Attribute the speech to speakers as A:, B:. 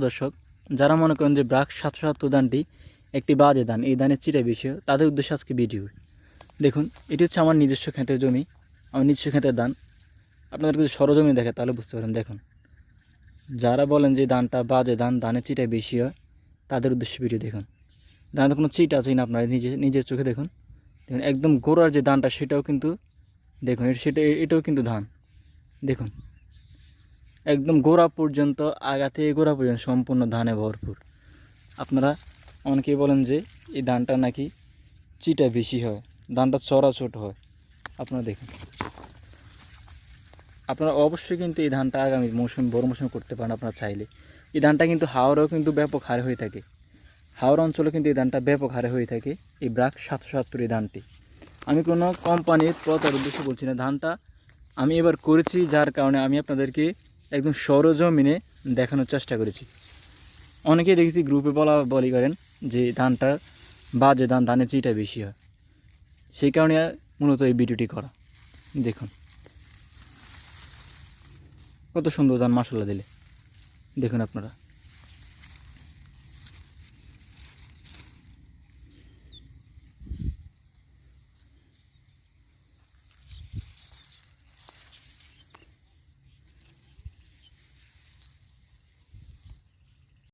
A: দর্শক, যারা মনে করেন যে ব্রাক 770 ধানটি একটি বাজে ধান, এই ধানের চিটাই বেশি হয়, তাদের উদ্দেশ্যে আজকে ভিডিও। দেখুন, এটি হচ্ছে আমার নিজস্ব ক্ষেতের জমি, আমার নিজস্ব ক্ষেতের ধান। আপনাদের যদি সরজমি দেখে তাহলে বুঝতে পারেন। দেখুন, যারা বলেন যে ধানটা বাজে ধান, ধানের চিটাই বেশি হয়, তাদের উদ্দেশ্যে ভিডিও দেখুন। ধানের কোনো চিট আছে না, আপনারা নিজের চোখে দেখুন। দেখুন, একদম গোড়ার যে ধানটা সেটাও কিন্তু দেখুন, এটাও কিন্তু ধান। দেখুন, একদম গোড়া পর্যন্ত, আগা থেকে গোড়া পর্যন্ত সম্পূর্ণ ধানে ভরপুর। আপনারা অনেকেই বলেন যে এই ধানটা নাকি চিটা বেশি হয়, ধানটা চড়া ছোট হয়। আপনারা দেখুন, আপনারা অবশ্যই কিন্তু এই ধানটা আগামী মৌসুম, বড় মৌসুমে করতে পারেন আপনারা চাইলে। এই ধানটা কিন্তু হাওড়াও কিন্তু ব্যাপক হারে হয়ে থাকে, হাওড়া অঞ্চলে কিন্তু এই ধানটা ব্যাপক হারে হয়ে থাকে, এই ব্রাক 770 এই ধানটি। আমি কোনো কোম্পানির প্রচার উদ্দেশ্যে বলছি না, ধানটা আমি এবার করেছি, যার কারণে আমি আপনাদেরকে একদম সরজমিনে দেখানোর চেষ্টা করেছি। অনেকেই দেখেছি গ্রুপে বলি করেন যে ধানটা বাজে ধান, ধানের চিটা বেশি হয়, সেই কারণে মূলত এই ভিডিওটি করা। দেখুন কত সুন্দর ধান, মাশাআল্লাহ দিলে। দেখুন আপনারা।